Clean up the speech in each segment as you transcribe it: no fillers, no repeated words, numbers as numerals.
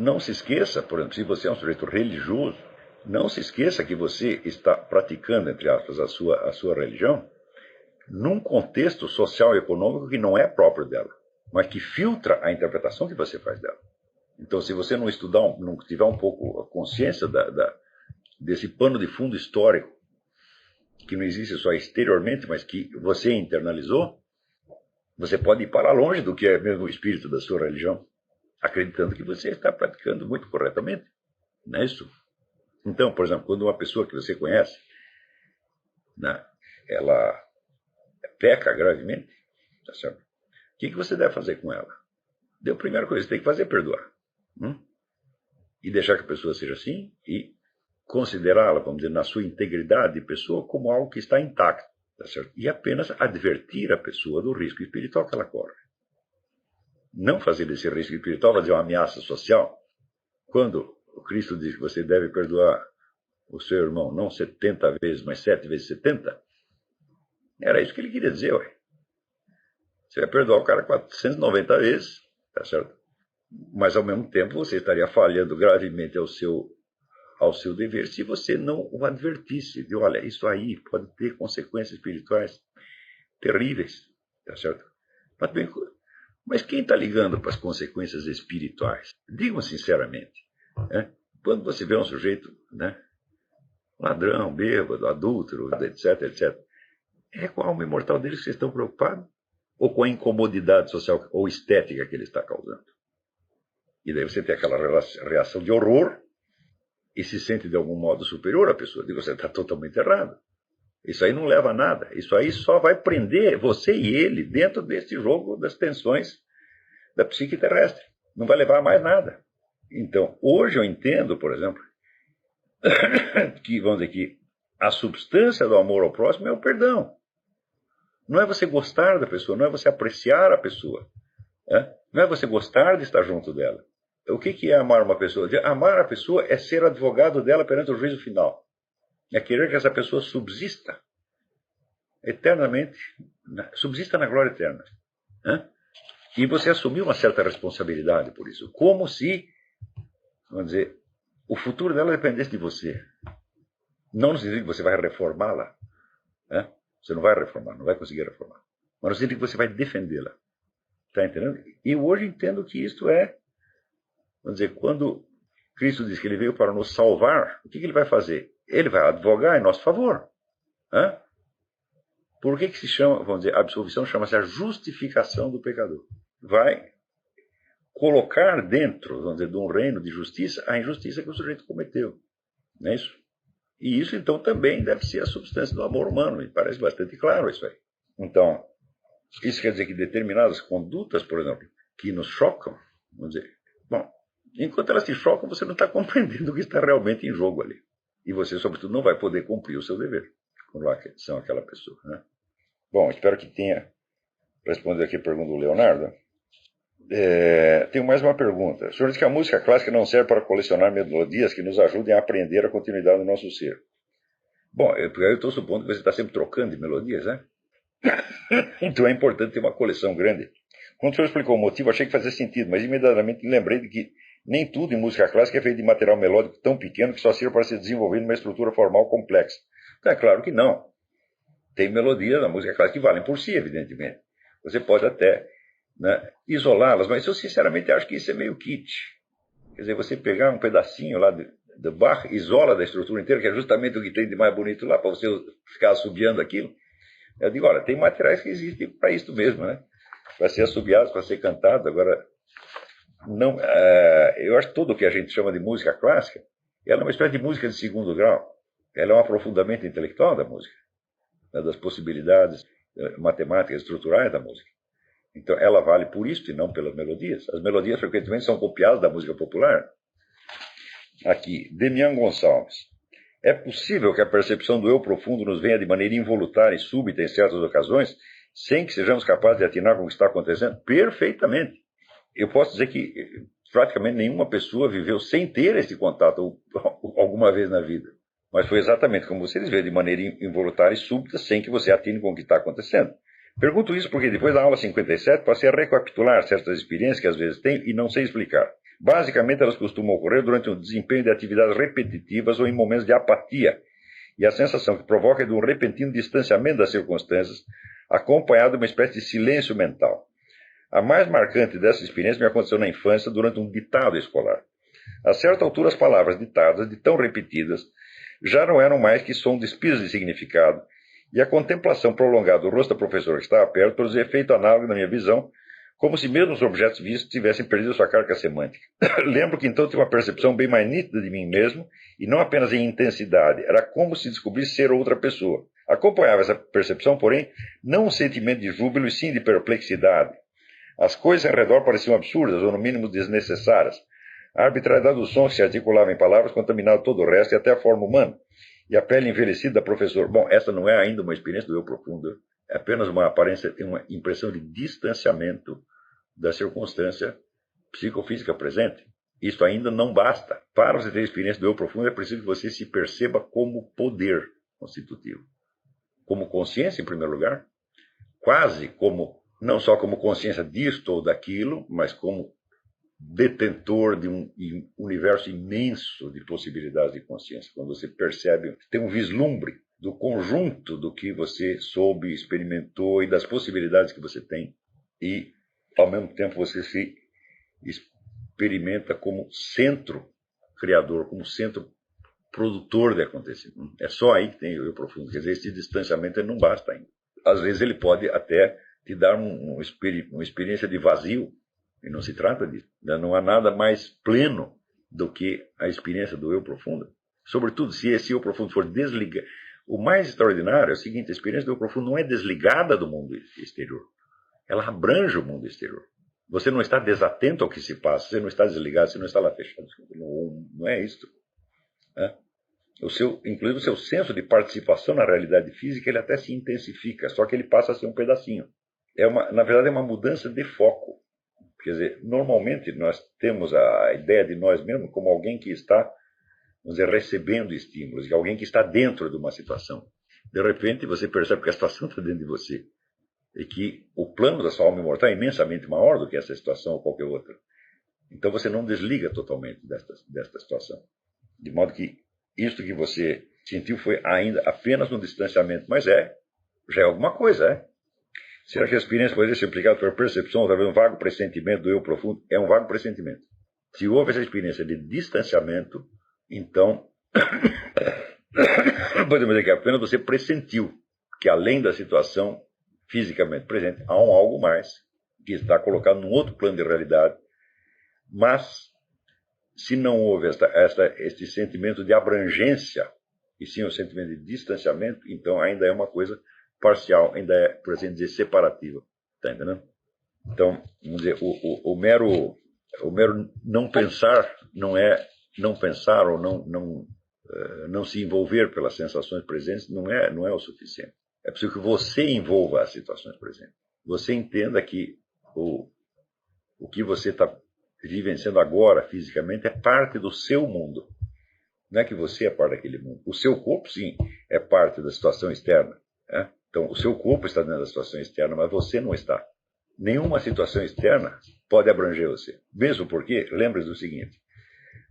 não se esqueça, por exemplo, se você é um sujeito religioso, não se esqueça que você está praticando, entre aspas, a sua religião num contexto social e econômico que não é próprio dela, mas que filtra a interpretação que você faz dela. Então, se você não estudar, não tiver um pouco a consciência desse pano de fundo histórico, que não existe só exteriormente, mas que você internalizou, você pode ir para longe do que é mesmo o espírito da sua religião, acreditando que você está praticando muito corretamente. Não é isso? Então, por exemplo, quando uma pessoa que você conhece, né, ela peca gravemente, tá certo? O que você deve fazer com ela? A primeira coisa que você tem que fazer é perdoar. E deixar que a pessoa seja assim e considerá-la, vamos dizer, na sua integridade de pessoa como algo que está intacto, tá certo? E apenas advertir a pessoa do risco espiritual que ela corre. Não fazer desse risco espiritual fazer uma ameaça social. Quando o Cristo diz que você deve perdoar o seu irmão não 70 vezes, mas 7 vezes 70, era isso que ele queria dizer, ué. Você vai perdoar o cara 490 vezes, tá certo? Mas ao mesmo tempo você estaria falhando gravemente ao seu dever se você não o advertisse de, olha, isso aí pode ter consequências espirituais terríveis, tá certo? Mas quem está ligando para as consequências espirituais? Digam sinceramente, né? Quando você vê um sujeito, né, ladrão, bêbado, adúltero, etc, etc, é com a alma imortal dele que vocês estão preocupados? Ou com a incomodidade social ou estética que ele está causando? E daí você tem aquela reação de horror e se sente de algum modo superior à pessoa. Digo, você está totalmente errado. Isso aí não leva a nada. Isso aí só vai prender você e ele dentro desse jogo das tensões da psique terrestre. Não vai levar a mais nada. Então, hoje eu entendo, por exemplo, que, vamos dizer, que a substância do amor ao próximo é o perdão. Não é você gostar da pessoa, não é você apreciar a pessoa. Não é você gostar de estar junto dela. O que é amar uma pessoa? Amar a pessoa é ser advogado dela perante o juízo final. É querer que essa pessoa subsista eternamente, subsista na glória eterna. E você assumir uma certa responsabilidade por isso. Como se, vamos dizer, o futuro dela dependesse de você. Não no sentido que você vai reformá-la. Você não vai reformar, não vai conseguir reformar. Mas no sentido que você vai defendê-la. Está entendendo? E hoje entendo que isto é, vamos dizer, quando Cristo diz que ele veio para nos salvar, o que ele vai fazer? Ele vai advogar em nosso favor. Por que se chama, vamos dizer, a absolvição chama-se a justificação do pecador? Vai colocar dentro, vamos dizer, de um reino de justiça, a injustiça que o sujeito cometeu. Não é isso? E isso, então, também deve ser a substância do amor humano. Me parece bastante claro isso aí. Então, isso quer dizer que determinadas condutas, por exemplo, que nos chocam, vamos dizer, bom, enquanto elas te chocam, você não está compreendendo o que está realmente em jogo ali. E você, sobretudo, não vai poder cumprir o seu dever com relação àquela pessoa. Né? Bom, espero que tenha respondido aqui a pergunta do Leonardo. Tenho mais uma pergunta. O senhor diz que a música clássica não serve para colecionar melodias que nos ajudem a aprender a continuidade do nosso ser. Bom, eu estou supondo que você está sempre trocando de melodias, né? Então é importante ter uma coleção grande. Quando o senhor explicou o motivo, achei que fazia sentido, mas imediatamente lembrei de que nem tudo em música clássica é feito de material melódico tão pequeno que só sirva para se desenvolver numa estrutura formal complexa. Então é claro que não. Tem melodias na música clássica que valem por si, evidentemente. Você pode até, né, isolá-las, mas eu sinceramente acho que isso é meio kit. Quer dizer, você pegar um pedacinho lá de Bach, isola da estrutura inteira, que é justamente o que tem de mais bonito lá, para você ficar assobiando aquilo. Eu digo, olha, tem materiais que existem para isso mesmo, né? Para ser assobiados, para ser cantados. Agora, não, eu acho que tudo o que a gente chama de música clássica, ela é uma espécie de música de segundo grau. Ela é um aprofundamento intelectual da música, né, das possibilidades matemáticas estruturais da música. Então, ela vale por isso e não pelas melodias. As melodias, frequentemente, são copiadas da música popular. Aqui, Demian Gonçalves. É possível que a percepção do eu profundo nos venha de maneira involuntária e súbita em certas ocasiões, sem que sejamos capazes de atinar com o que está acontecendo? Perfeitamente. Eu posso dizer que praticamente nenhuma pessoa viveu sem ter esse contato alguma vez na vida. Mas foi exatamente como vocês veem, de maneira involuntária e súbita, sem que você atine com o que está acontecendo. Pergunto isso porque depois da aula 57 passei a recapitular certas experiências que às vezes tenho e não sei explicar. Basicamente, elas costumam ocorrer durante um desempenho de atividades repetitivas ou em momentos de apatia, e a sensação que provoca é de um repentino distanciamento das circunstâncias, acompanhado de uma espécie de silêncio mental. A mais marcante dessas experiências me aconteceu na infância durante um ditado escolar. A certa altura, as palavras ditadas, de tão repetidas, já não eram mais que som despidos de significado, e a contemplação prolongada do rosto da professora que estava perto produzia efeito análogo na minha visão, como se mesmo os objetos vistos tivessem perdido sua carga semântica. Lembro que então tive uma percepção bem mais nítida de mim mesmo, e não apenas em intensidade, era como se descobrisse ser outra pessoa. Acompanhava essa percepção, porém, não um sentimento de júbilo, e sim de perplexidade. As coisas ao redor pareciam absurdas, ou no mínimo desnecessárias. A arbitrariedade do som que se articulava em palavras contaminava todo o resto e até a forma humana. E a pele envelhecida da professora. Bom, essa não é ainda uma experiência do eu profundo, é apenas uma aparência, uma impressão de distanciamento da circunstância psicofísica presente. Isso ainda não basta. Para você ter experiência do eu profundo, é preciso que você se perceba como poder constitutivo. Como consciência, em primeiro lugar, quase como, não só como consciência disto ou daquilo, mas como detentor de um universo imenso de possibilidades de consciência. Quando você percebe, tem um vislumbre do conjunto do que você soube, experimentou e das possibilidades que você tem, e ao mesmo tempo você se experimenta como centro criador, como centro produtor de acontecimento. É só aí que tem o eu profundo. Quer dizer, esse distanciamento ele não basta ainda. Às vezes ele pode até te dar uma experiência de vazio, e não se trata disso. Não há nada mais pleno do que a experiência do eu profundo. Sobretudo se esse eu profundo for desligado. O mais extraordinário é o seguinte: a experiência do eu profundo não é desligada do mundo exterior. Ela abrange o mundo exterior. Você não está desatento ao que se passa, você não está desligado, você não está lá fechado. Não é isso. Né? Inclusive o seu senso de participação na realidade física, ele até se intensifica, só que ele passa a ser um pedacinho. Na verdade, é uma mudança de foco. Quer dizer, normalmente nós temos a ideia de nós mesmos como alguém que está, vamos dizer, recebendo estímulos, alguém que está dentro de uma situação. De repente, você percebe que a situação está dentro de você e que o plano da sua alma imortal é imensamente maior do que essa situação ou qualquer outra. Então você não desliga totalmente desta situação. De modo que isto que você sentiu foi ainda apenas um distanciamento, mas já é alguma coisa, é? Será que a experiência poderia ser aplicada por percepção, talvez um vago pressentimento do eu profundo? É um vago pressentimento. Se houve essa experiência de distanciamento, então podemos dizer que apenas você pressentiu que além da situação fisicamente presente, há algo mais que está colocado num outro plano de realidade. Mas, se não houve este sentimento de abrangência, e sim um sentimento de distanciamento, então ainda é uma coisa parcial, ainda é, por assim dizer, separativa. Está entendendo? Então, vamos dizer, o mero não pensar não é não pensar ou não se envolver pelas sensações presentes, não é o suficiente. É preciso que você envolva as situações presentes. Você entenda que o que você está vivenciando agora fisicamente é parte do seu mundo. Não é que você é parte daquele mundo. O seu corpo, sim, é parte da situação externa. Né? Então, o seu corpo está dentro da situação externa, mas você não está. Nenhuma situação externa pode abranger você. Mesmo porque, lembre-se do seguinte,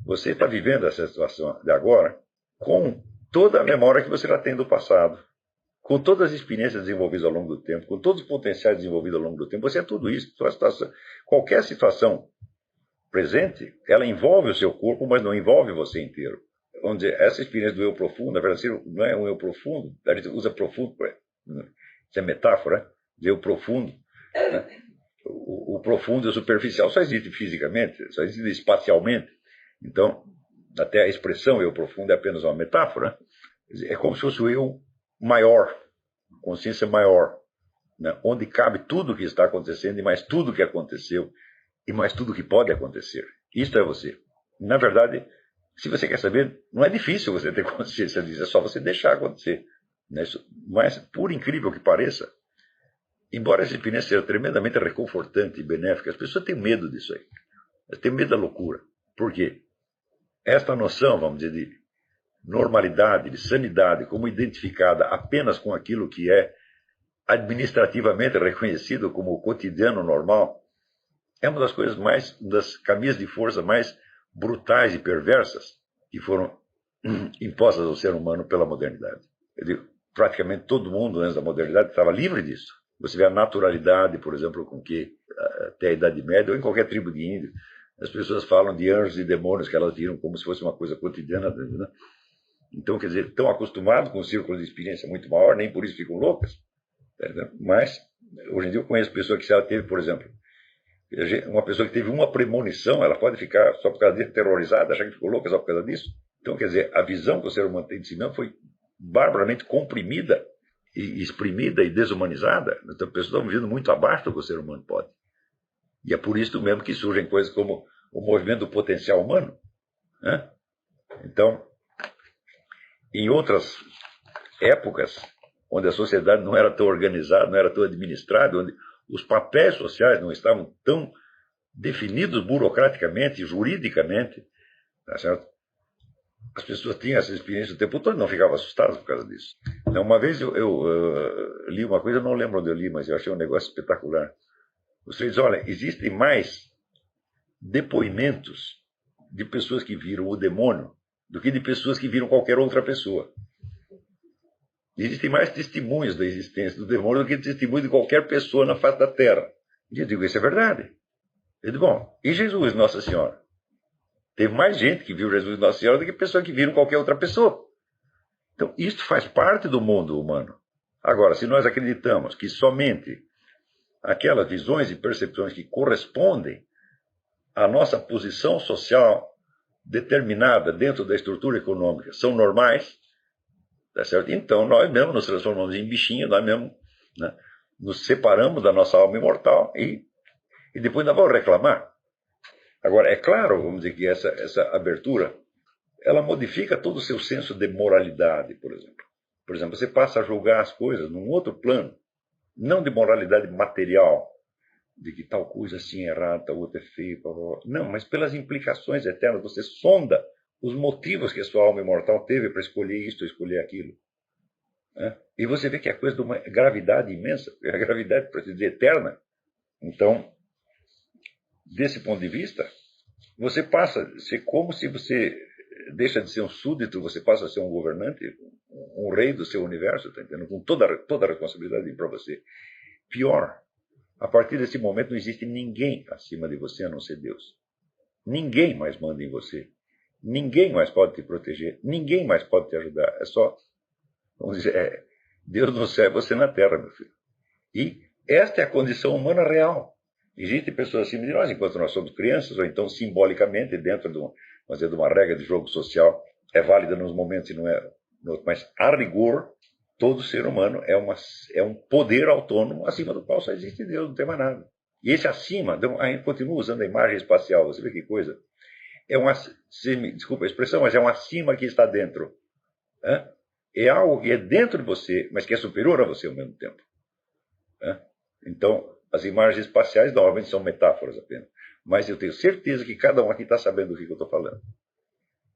você está vivendo essa situação de agora com toda a memória que você já tem do passado, com todas as experiências desenvolvidas ao longo do tempo, com todos os potenciais desenvolvidos ao longo do tempo. Você é tudo isso. Qualquer situação presente, ela envolve o seu corpo, mas não envolve você inteiro. Vamos dizer, essa experiência do eu profundo, na verdade, não é um eu profundo, a gente usa profundo, isso é metáfora, eu profundo. Né? O profundo e o superficial só existe fisicamente, só existe espacialmente. Então, até a expressão eu profundo é apenas uma metáfora. É como se fosse o eu maior, consciência maior, né? Onde cabe tudo o que está acontecendo e mais tudo o que aconteceu e mais tudo o que pode acontecer. Isto é você. Na verdade, se você quer saber, não é difícil você ter consciência disso, é só você deixar acontecer. Né? Mas, por incrível que pareça, embora essa experiência seja tremendamente reconfortante e benéfica, as pessoas têm medo disso aí. Elas têm medo da loucura. Por quê? Esta noção, vamos dizer, de normalidade, de sanidade, como identificada apenas com aquilo que é administrativamente reconhecido como o cotidiano normal, é uma das coisas mais, das camisas de força mais brutais e perversas que foram impostas ao ser humano pela modernidade. Eu digo, praticamente todo mundo antes da modernidade estava livre disso. Você vê a naturalidade, por exemplo, com que até a Idade Média, ou em qualquer tribo de índio, as pessoas falam de anjos e demônios que elas viram como se fosse uma coisa cotidiana. Né? Então, quer dizer, estão acostumados com um círculo de experiência muito maior, nem por isso ficam loucas. Mas, hoje em dia, eu conheço pessoa que, se ela teve, por exemplo, uma pessoa que teve uma premonição, ela pode ficar, só por causa disso, terrorizada, achar que ficou louca só por causa disso. Então, quer dizer, a visão que o ser humano tem de si mesmo foi barbaramente comprimida, e exprimida e desumanizada. Então, as pessoas estão vivendo muito abaixo do que o ser humano pode. E é por isso mesmo que surgem coisas como o movimento do potencial humano. Né? Então, em outras épocas, onde a sociedade não era tão organizada, não era tão administrada, onde os papéis sociais não estavam tão definidos burocraticamente, juridicamente, tá certo? As pessoas tinham essa experiência o tempo todo e não ficavam assustadas por causa disso. Então, uma vez eu li uma coisa, eu não lembro onde eu li, mas eu achei um negócio espetacular. Você diz, olha, existem mais depoimentos de pessoas que viram o demônio do que de pessoas que viram qualquer outra pessoa. Existem mais testemunhos da existência do demônio do que testemunhos de qualquer pessoa na face da Terra. E eu digo, isso é verdade. Eu digo, bom, e Jesus, Nossa Senhora? Teve mais gente que viu Jesus Nossa Senhora do que pessoa que viram qualquer outra pessoa. Então, isso faz parte do mundo humano. Agora, se nós acreditamos que somente aquelas visões e percepções que correspondem à nossa posição social determinada dentro da estrutura econômica são normais, tá certo? Então, nós mesmos nos transformamos em bichinhos, nós mesmos, né, nos separamos da nossa alma imortal e depois ainda vamos reclamar. Agora, é claro, vamos dizer que essa abertura, ela modifica todo o seu senso de moralidade, por exemplo. Por exemplo, você passa a julgar as coisas num outro plano, não de moralidade material, de que tal coisa assim é errada, tal outra é feia, não, mas pelas implicações eternas. Você sonda os motivos que a sua alma imortal teve para escolher isto ou escolher aquilo. Né? E você vê que é coisa de uma gravidade imensa, a gravidade, para dizer, eterna. Então, desse ponto de vista, você passa a ser como se você deixa de ser um súdito, você passa a ser um governante, um rei do seu universo, tá entendendo? Com toda a responsabilidade para você. Pior, a partir desse momento não existe ninguém acima de você a não ser Deus. Ninguém mais manda em você. Ninguém mais pode te proteger. Ninguém mais pode te ajudar. É só, vamos dizer, Deus no céu e você na terra, meu filho. E esta é a condição humana real. Existem pessoas acima de nós, enquanto nós somos crianças, ou então simbolicamente, dentro de uma regra de jogo social, é válida nos momentos e não é no outro. Mas, a rigor, todo ser humano é um poder autônomo acima do qual só existe Deus, não tem mais nada. E esse acima, a gente continua usando a imagem espacial, você vê que coisa? Desculpa a expressão, mas é um acima que está dentro. Né? É algo que é dentro de você, mas que é superior a você ao mesmo tempo. Né? Então, as imagens espaciais normalmente são metáforas apenas. Mas eu tenho certeza que cada um aqui está sabendo do que eu estou falando.